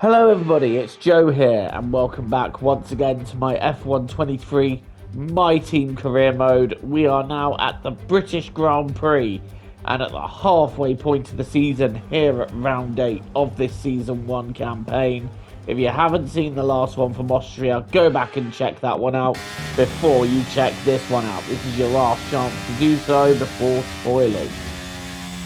Hello everybody, it's Joe here and welcome back once again to my F1 23 My Team career mode. We are now at the British Grand Prix and at the halfway point of the season here at round 8 of this season 1 campaign. If you haven't seen the last one from Austria, go back and check that one out before you check this one out. This is your last chance to do so before spoiling.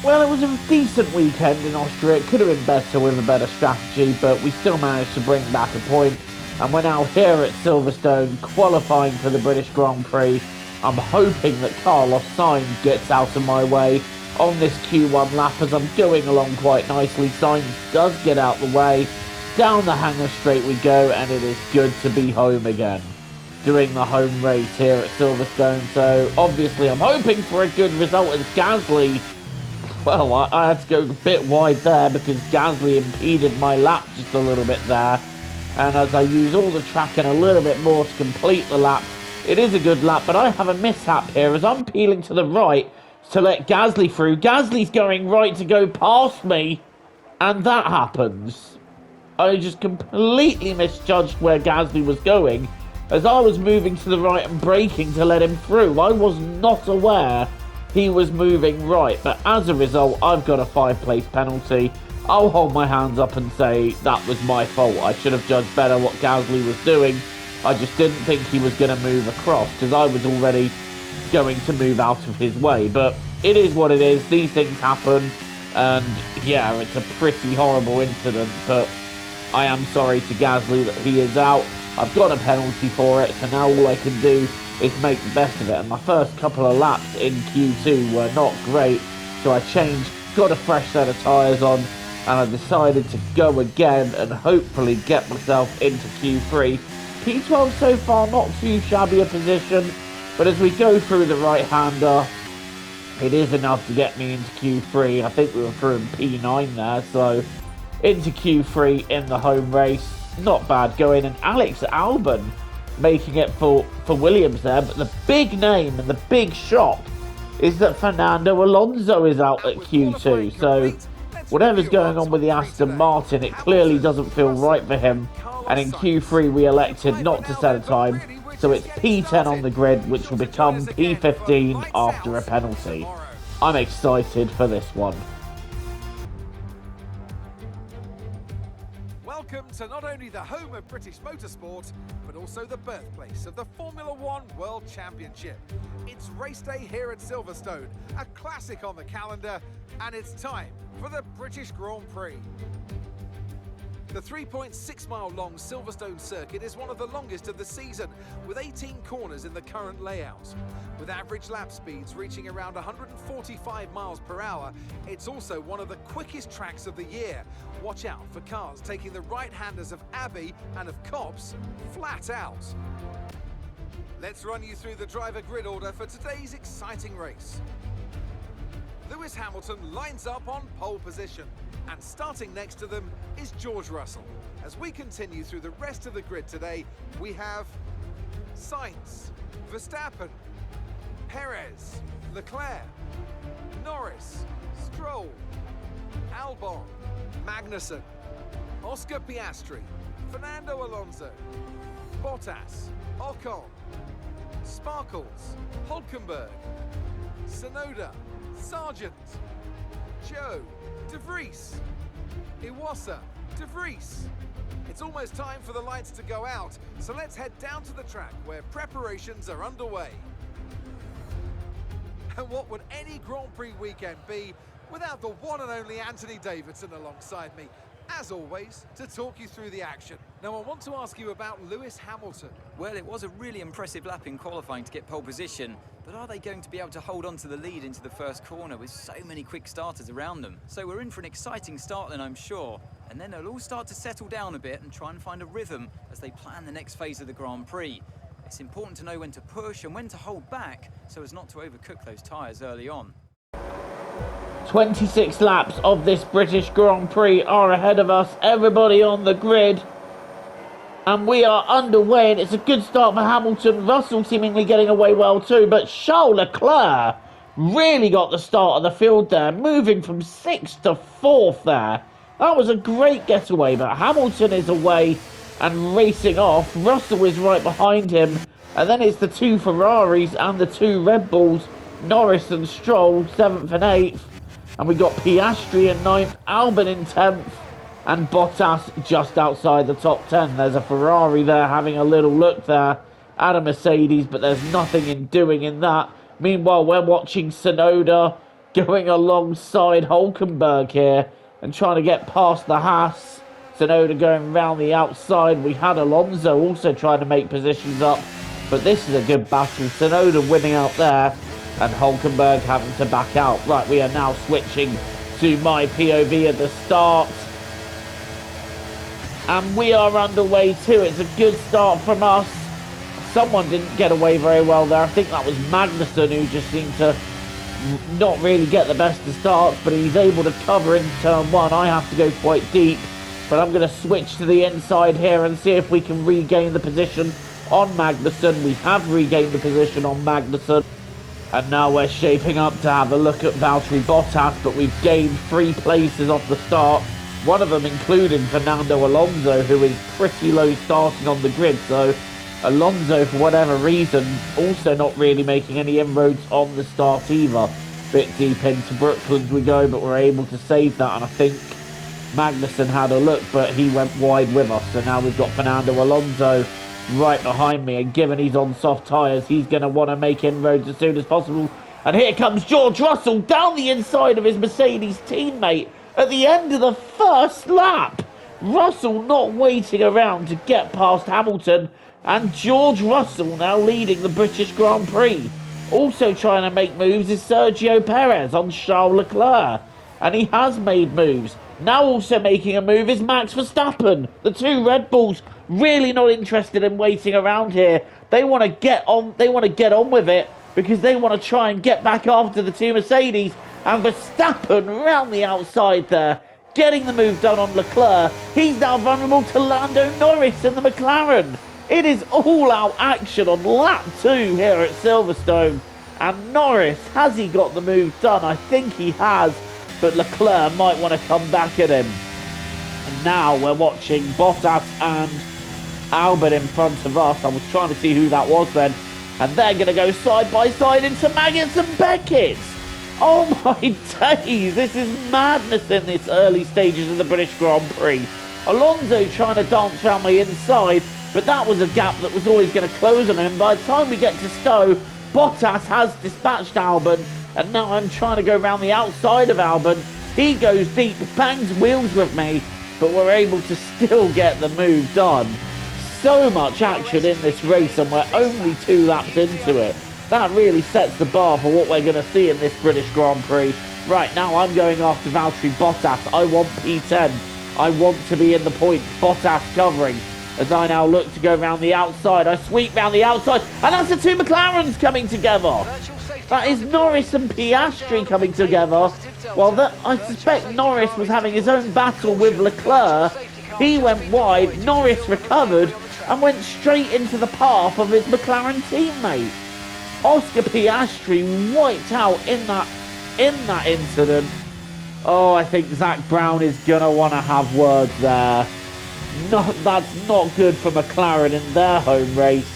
Well, it was a decent weekend in Austria. It could have been better with a better strategy, but we still managed to bring back a point. And we're now here at Silverstone, qualifying for the British Grand Prix. I'm hoping that Carlos Sainz gets out of my way on this Q1 lap as I'm going along quite nicely. Sainz does get out the way. Down the hangar straight we go, and it is good to be home again, doing the home race here at Silverstone. So obviously I'm hoping for a good result as Gasly. Well, I had to go a bit wide there because Gasly impeded my lap just a little bit there. And as I use all the track and a little bit more to complete the lap, it is a good lap, but I have a mishap here as I'm peeling to the right to let Gasly through. Gasly's going right to go past me, and that happens. I just completely misjudged where Gasly was going as I was moving to the right and braking to let him through. I was not aware he was moving right, but as a result, I've got a 5-place penalty. I'll hold my hands up and say that was my fault. I should have judged better what Gasly was doing. I just didn't think he was going to move across because I was already going to move out of his way. But it is what it is. These things happen. And yeah, it's a pretty horrible incident, but I am sorry to Gasly that he is out. I've got a penalty for it, so now all I can do is make the best of it. And my first couple of laps in Q2 were not great, so I changed, got a fresh set of tyres on, and I decided to go again and hopefully get myself into Q3. P12 so far, not too shabby a position, but as we go through the right-hander, it is enough to get me into Q3. I think we were through in P9 there, so into Q3 in the home race. Not bad going, and Alex Albon making it for Williams there, but the big name and the big shock is that Fernando Alonso is out at Q2, so whatever's going on with the Aston Martin, it clearly doesn't feel right for him, and in Q3 we elected not to set a time, so it's P10 on the grid, which will become P15 after a penalty. I'm excited for this one. Welcome to not only the home of British motorsport, but also the birthplace of the Formula One World Championship. It's race day here at Silverstone, a classic on the calendar, and it's time for the British Grand Prix. The 3.6-mile-long Silverstone circuit is one of the longest of the season, with 18 corners in the current layout. With average lap speeds reaching around 145 miles per hour, it's also one of the quickest tracks of the year. Watch out for cars taking the right-handers of Abbey and of Copse flat out. Let's run you through the driver grid order for today's exciting race. Lewis Hamilton lines up on pole position, and starting next to them is George Russell. As we continue through the rest of the grid today, we have Sainz, Verstappen, Perez, Leclerc, Norris, Stroll, Albon, Magnussen, Oscar Piastri, Fernando Alonso, Bottas, Ocon, Sparkles, Hulkenberg, Tsunoda, Sargent, Joe, De Vries, Iwasa, De Vries. It's almost time for the lights to go out, so let's head down to the track where preparations are underway. And what would any Grand Prix weekend be without the one and only Anthony Davidson alongside me, as always, to talk you through the action. Now, I want to ask you about Lewis Hamilton. Well, it was a really impressive lap in qualifying to get pole position, but are they going to be able to hold on to the lead into the first corner with so many quick starters around them? So we're in for an exciting start then, I'm sure, and then they'll all start to settle down a bit and try and find a rhythm as they plan the next phase of the Grand Prix. It's important to know when to push and when to hold back so as not to overcook those tyres early on. 26 laps of this British Grand Prix are ahead of us, everybody on the grid, and we are underway, and it's a good start for Hamilton. Russell seemingly getting away well too, but Charles Leclerc really got the start of the field there, moving from 6th to 4th there. That was a great getaway, but Hamilton is away and racing off. Russell is right behind him. And then it's the two Ferraris and the two Red Bulls, Norris and Stroll, 7th and 8th. And we got Piastri in 9th, Albon in 10th, and Bottas just outside the top 10. There's a Ferrari there having a little look there at a Mercedes, but there's nothing in doing in that. Meanwhile, we're watching Tsunoda going alongside Hulkenberg here and trying to get past the Haas. Tsunoda going round the outside. We had Alonso also trying to make positions up, but this is a good battle. Tsunoda winning out there and Hulkenberg having to back out. Right, we are now switching to my POV at the start. And we are underway too. It's a good start from us. Someone didn't get away very well there. I think that was Magnussen, who just seemed to not really get the best of starts, but he's able to cover in turn 1. I have to go quite deep, but I'm going to switch to the inside here and see if we can regain the position on Magnussen. We have regained the position on Magnussen, and now we're shaping up to have a look at Valtteri Bottas, but we've gained 3 places off the start, one of them including Fernando Alonso, who is pretty low starting on the grid. So Alonso, for whatever reason, also not really making any inroads on the start either. Bit deep into Brooklands we go, but we're able to save that, and I think Magnussen had a look, but he went wide with us. So now we've got Fernando Alonso right behind me, and given he's on soft tyres, he's going to want to make inroads as soon as possible. And here comes George Russell down the inside of his Mercedes teammate at the end of the first lap. Russell not waiting around to get past Hamilton, and George Russell now leading the British Grand Prix. Also trying to make moves is Sergio Perez on Charles Leclerc, and he has made moves. Now also making a move is Max Verstappen. The two Red Bulls really not interested in waiting around here. They want to get on. They want to get on with it because they want to try and get back after the two Mercedes. And Verstappen round the outside there, getting the move done on Leclerc. He's now vulnerable to Lando Norris in the McLaren. It is all-out action on lap 2 here at Silverstone. And Norris, has he got the move done? I think he has, but Leclerc might want to come back at him. And now we're watching Bottas and Albon in front of us. I was trying to see who that was then. And they're going to go side by side into Maggots and Beckett. Oh my days, this is madness in this early stages of the British Grand Prix. Alonso trying to dance around my inside, but that was a gap that was always going to close on him. By the time we get to Stowe, Bottas has dispatched Albon, and now I'm trying to go around the outside of Albon. He goes deep, bangs wheels with me, but we're able to still get the move done. So much action in this race, and we're only 2 laps into it. That really sets the bar for what we're going to see in this British Grand Prix. Right, now I'm going after Valtteri Bottas. I want P10. I want to be in the points. Bottas covering. As I now look to go round the outside, I sweep round the outside, and that's the two McLarens coming together. That is Norris and Piastri coming together. Well, I suspect Norris was having his own battle with Leclerc. He went wide, Norris recovered, and went straight into the path of his McLaren teammate. Oscar Piastri wiped out in that incident. Oh, I think Zach Brown is going to want to have words there. That's not good for McLaren in their home race.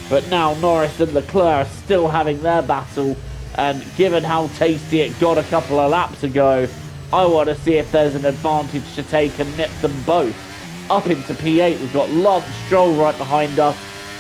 But now Norris and Leclerc are still having their battle. And given how tasty it got a couple of laps ago, I want to see if there's an advantage to take and nip them both. Up into P8, we've got Lance Stroll right behind us.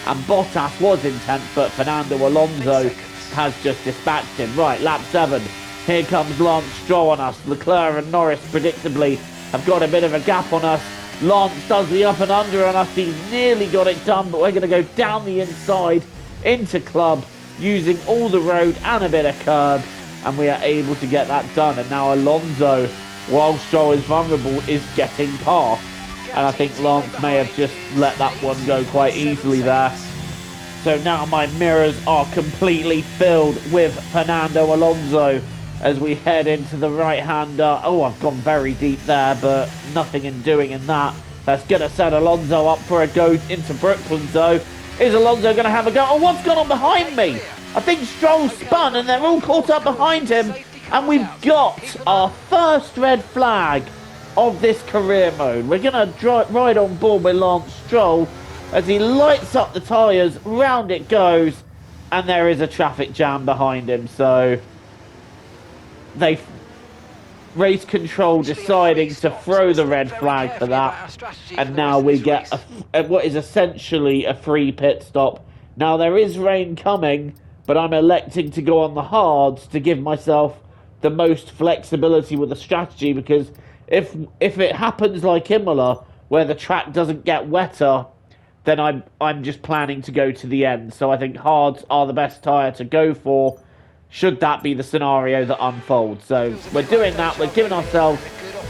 And Bottas was in 10th, but Fernando Alonso has just dispatched him. Right, lap 7. Here comes Lance Stroll on us. Leclerc and Norris, predictably, have got a bit of a gap on us. Lance does the up and under on us. He's nearly got it done, but we're going to go down the inside into Club, using all the road and a bit of curb. And we are able to get that done. And now Alonso, while Stroll is vulnerable, is getting past. And I think Lance may have just let that one go quite easily there. So now my mirrors are completely filled with Fernando Alonso as we head into the right-hander. Oh, I've gone very deep there, but nothing in doing in that. That's going to set Alonso up for a go into Brooklands, though. Is Alonso going to have a go? Oh, what's gone on behind me? I think Stroll spun, and they're all caught up behind him. And we've got our first red flag of this career mode. We're going to ride on board with Lance Stroll as he lights up the tyres, round it goes, and there is a traffic jam behind him. So they race control deciding to throw the red flag for that, and now we get what is essentially a free pit stop. Now there is rain coming, but I'm electing to go on the hards to give myself the most flexibility with the strategy, because if it happens like Imola where the track doesn't get wetter, then I'm just planning to go to the end. So I think hards are the best tyre to go for should that be the scenario that unfolds. So we're doing that. We're giving ourselves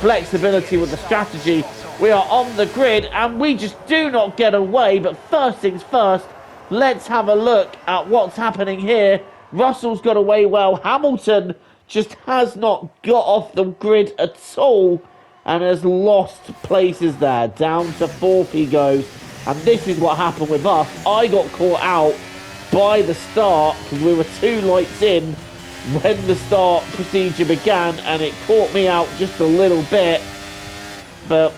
flexibility with the strategy. We are on the grid and we just do not get away. But first things first, let's have a look at what's happening here. Russell's got away well. Hamilton just has not got off the grid at all and has lost places there. Down to fourth he goes. And this is what happened with us. I got caught out by the start because we were 2 lights in when the start procedure began, and it caught me out just a little bit, but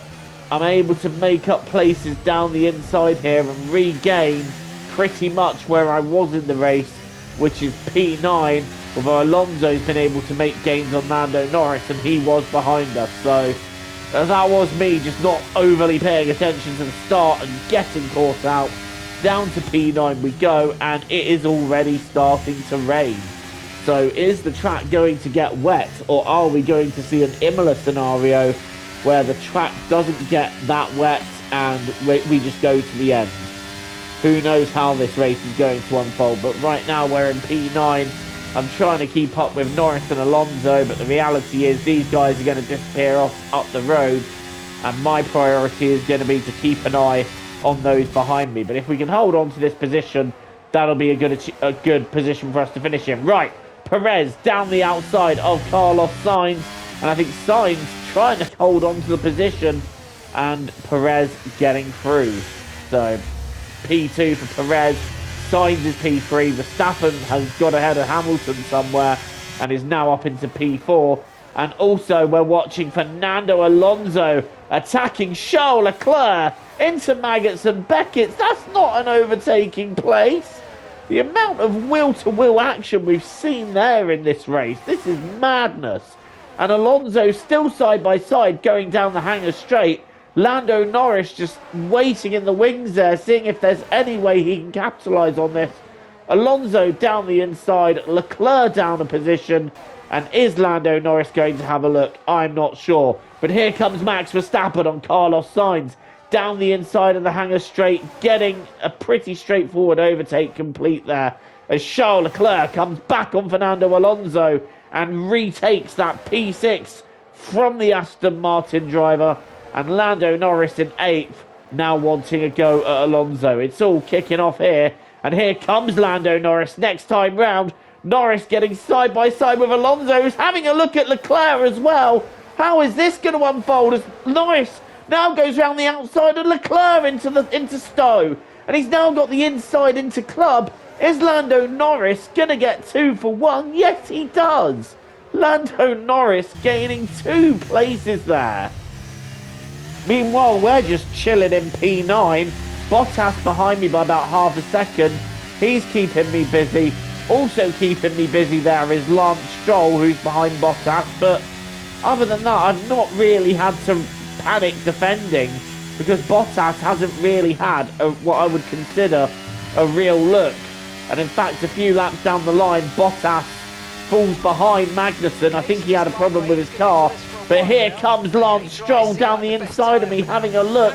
I'm able to make up places down the inside here and regain pretty much where I was in the race, which is P9, although Alonso's been able to make gains on Lando Norris and he was behind us. So that was me just not overly paying attention to the start and getting caught out. Down to P9 we go, and it is already starting to rain. So is the track going to get wet, or are we going to see an Imola scenario where the track doesn't get that wet and we just go to the end? Who knows how this race is going to unfold, but right now we're in P9. I'm trying to keep up with Norris and Alonso, but the reality is these guys are going to disappear off up the road, and my priority is going to be to keep an eye on those behind me. But if we can hold on to this position, that'll be a good position for us to finish in. Right, Perez down the outside of Carlos Sainz, and I think Sainz trying to hold on to the position and Perez getting through. So P2 for Perez, Sainz is P3, Verstappen has got ahead of Hamilton somewhere and is now up into P4. And also we're watching Fernando Alonso attacking Charles Leclerc into Magnussen Beckett. That's not an overtaking place. The amount of will-to-will action we've seen there in this race, this is madness. And Alonso still side by side going down the hangar straight. Lando Norris just waiting in the wings there, seeing if there's any way he can capitalise on this. Alonso down the inside, Leclerc down a position. And is Lando Norris going to have a look? I'm not sure. But here comes Max Verstappen on Carlos Sainz. Down the inside of the hangar straight, getting a pretty straightforward overtake complete there. As Charles Leclerc comes back on Fernando Alonso and retakes that P6 from the Aston Martin driver. And Lando Norris in 8th, now wanting a go at Alonso. It's all kicking off here. And here comes Lando Norris next time round. Norris getting side by side with Alonso, who's having a look at Leclerc as well. How is this going to unfold as Norris now goes round the outside of Leclerc into Stowe, and he's now got the inside into Club. Is Lando Norris going to get 2 for 1? Yes, he does. Lando Norris gaining 2 places there. Meanwhile, we're just chilling in P9. Bottas behind me by about half a second. He's keeping me busy. Also keeping me busy there is Lance Stroll, who's behind Bottas. But other than that, I've not really had to panic defending because Bottas hasn't really had what I would consider a real look. And in fact, a few laps down the line, Bottas falls behind Magnussen. I think he had a problem with his car. But here comes Lance Stroll down the inside of me, having a look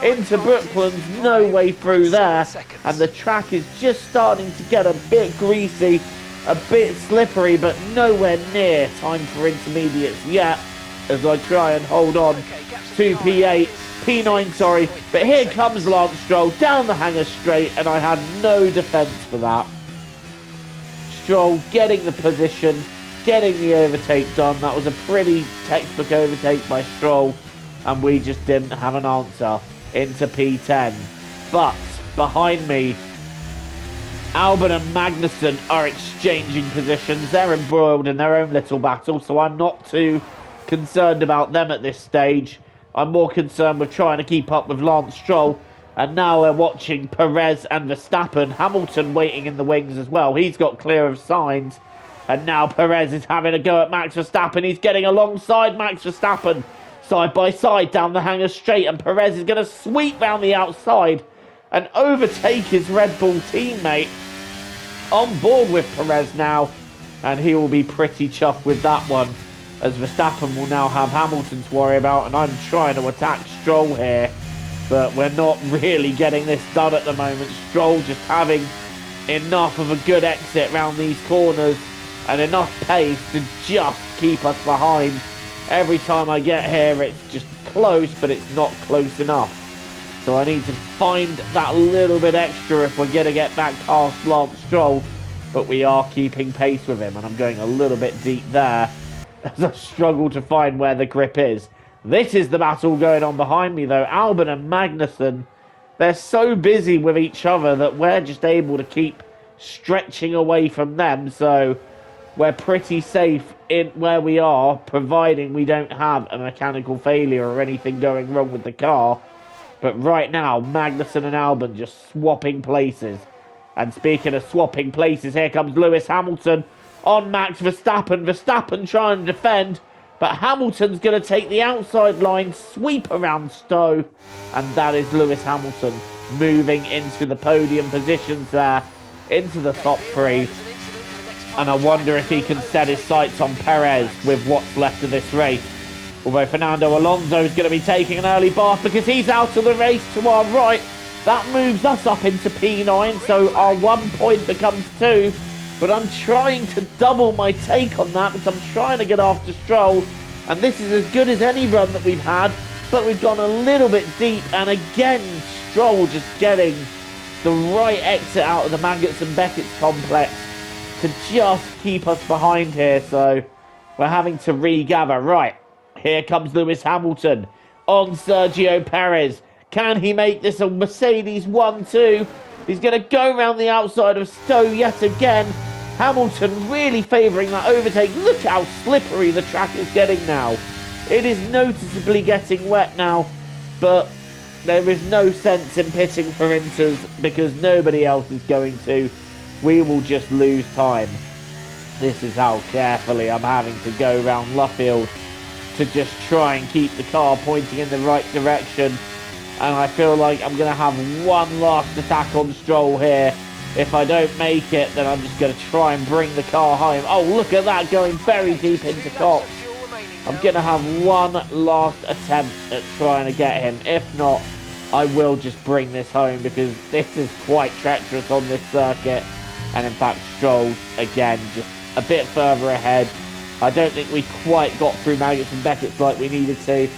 into Brooklands. No way through there. And the track is just starting to get a bit greasy, a bit slippery, but nowhere near time for intermediates yet, as I try and hold on to P9, sorry. But here comes Lance Stroll down the hangar straight, and I had no defence for that. Stroll getting the position, getting the overtake done. That was a pretty textbook overtake by Stroll, and we just didn't have an answer into P10. But behind me, Albon and Magnussen are exchanging positions. They're embroiled in their own little battle, so I'm not too concerned about them at this stage. I'm more concerned with trying to keep up with Lance Stroll. And now we're watching Perez and Verstappen. Hamilton waiting in the wings as well. He's got clear of signs. And now Perez is having a go at Max Verstappen. He's getting alongside Max Verstappen. Side by side down the hangar straight. And Perez is going to sweep round the outside and overtake his Red Bull teammate. On board with Perez now. And he will be pretty chuffed with that one, as Verstappen will now have Hamilton to worry about. And I'm trying to attack Stroll here, but we're not really getting this done at the moment. Stroll just having enough of a good exit round these corners and enough pace to just keep us behind. Every time I get here, it's just close, but it's not close enough. So I need to find that little bit extra if we're going to get back past Lance Stroll. But we are keeping pace with him, and I'm going a little bit deep there as I struggle to find where the grip is. This is the battle going on behind me, though. Albon and Magnussen, they're so busy with each other that we're just able to keep stretching away from them. So we're pretty safe in where we are, providing we don't have a mechanical failure or anything going wrong with the car. But right now, Magnussen and Albon just swapping places. And speaking of swapping places, here comes Lewis Hamilton on Max Verstappen. Verstappen trying to defend, but Hamilton's going to take the outside line, sweep around Stowe, and that is Lewis Hamilton moving into the podium positions there, into the top three. And I wonder if he can set his sights on Perez with what's left of this race. Although Fernando Alonso is going to be taking an early bath because he's out of the race to our right. That moves us up into P9, so our 1 point becomes 2. But I'm trying to double my take on that because I'm trying to get after Stroll. And this is as good as any run that we've had, but we've gone a little bit deep. And again, Stroll just getting the right exit out of the Maggots and Beckett's complex to just keep us behind here. So we're having to regather. Right, here comes Lewis Hamilton on Sergio Perez. Can he make this a Mercedes 1-2? He's going to go around the outside of Stowe yet again. Hamilton really favouring that overtake. Look how slippery the track is getting now. It is noticeably getting wet now, but there is no sense in pitting for Inters because nobody else is going to. We will just lose time. This is how carefully I'm having to go around Luffield to just try and keep the car pointing in the right direction. And I feel like I'm going to have one last attack on Stroll here. If I don't make it, then I'm just going to try and bring the car home. Oh, look at that, going very deep into Cox. I'm going to have one last attempt at trying to get him. If not, I will just bring this home because this is quite treacherous on this circuit. And in fact, Stroll, again, just a bit further ahead. I don't think we quite got through Maggots and Beckett's like we needed to.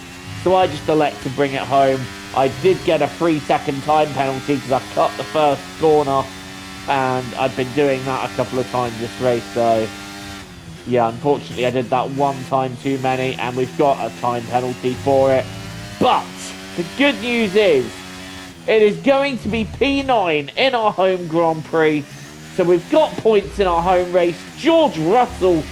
So I just elect to bring it home. I did get a 3-second time penalty because I cut the first corner, and I've been doing that a couple of times this race, so yeah, unfortunately I did that one time too many, and we've got a time penalty for it. But the good news is, it is going to be P9 in our home Grand Prix, so we've got points in our home race. George Russell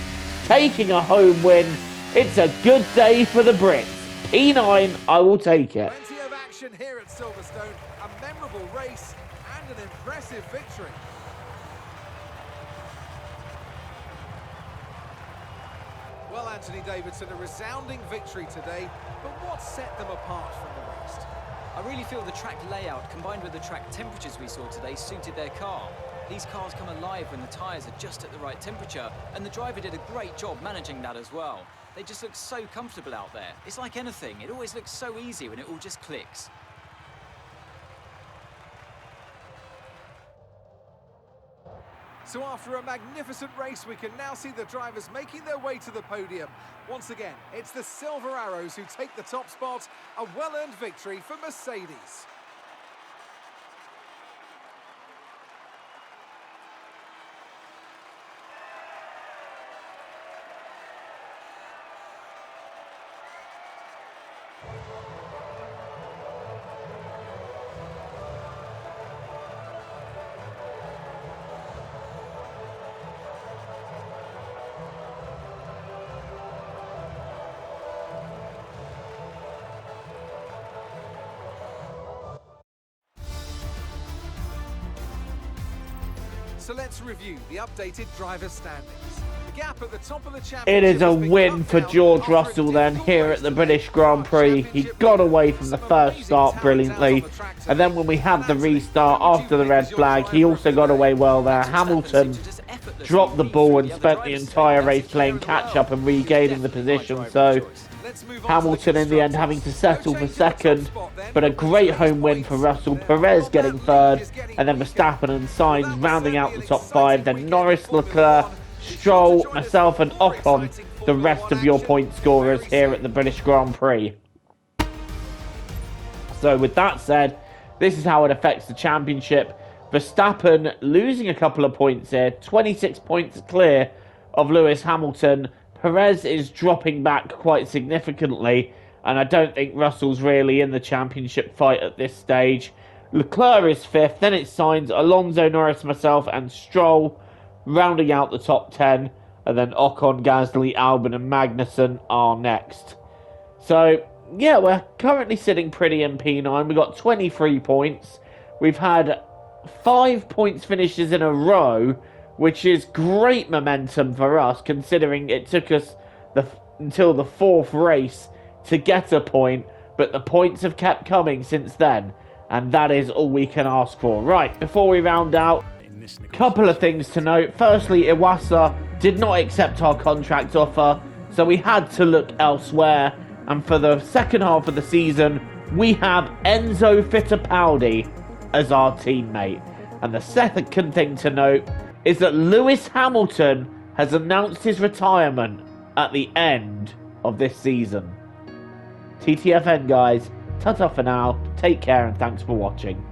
taking a home win. It's a good day for the Brits. P9, I will take it. Plenty of action here at Silverstone, a memorable race and an impressive victory. Well, Anthony Davidson, a resounding victory today, but what set them apart from the rest? I really feel the track layout combined with the track temperatures we saw today suited their car. These cars come alive when the tyres are just at the right temperature, and the driver did a great job managing that as well. They just look so comfortable out there. It's like anything, it always looks so easy when it all just clicks. So after a magnificent race, we can now see the drivers making their way to the podium. Once again, it's the Silver Arrows who take the top spot, a well-earned victory for Mercedes. So let's review the updated driver standings. The gap at the top of the championship It is a has been win cut for down George after a Russell then difficult here race at the to British finish. Grand Prix. He got away from the first start brilliantly, and then when we had the restart after the red flag, he also got away well there. Hamilton dropped the ball and spent the entire race playing catch up and regaining the position, so Hamilton in the end having to settle for second, but a great home win for Russell. Perez getting third, and then Verstappen and Sainz rounding out the top five. Then Norris, Leclerc, Stroll, myself and Ocon, the rest of your point scorers here at the British Grand Prix. So with that said, this is how it affects the championship. Verstappen losing a couple of points here, 26 points clear of Lewis Hamilton. Perez is dropping back quite significantly, and I don't think Russell's really in the championship fight at this stage. Leclerc is fifth, then it's Sainz, Alonso, Norris, myself, and Stroll rounding out the top 10, and then Ocon, Gasly, Albon, and Magnussen are next. So, yeah, we're currently sitting pretty in P9. We've got 23 points. We've had 5 points finishes in a row, which is great momentum for us, considering it took us until the fourth race to get a point, but the points have kept coming since then, and that is all we can ask for. Right, before we round out, a couple of things to note. Firstly, Iwasa did not accept our contract offer, so we had to look elsewhere, and for the second half of the season, we have Enzo Fittipaldi as our teammate. And the second thing to note is that Lewis Hamilton has announced his retirement at the end of this season. TTFN guys, ta-ta for now, take care and thanks for watching.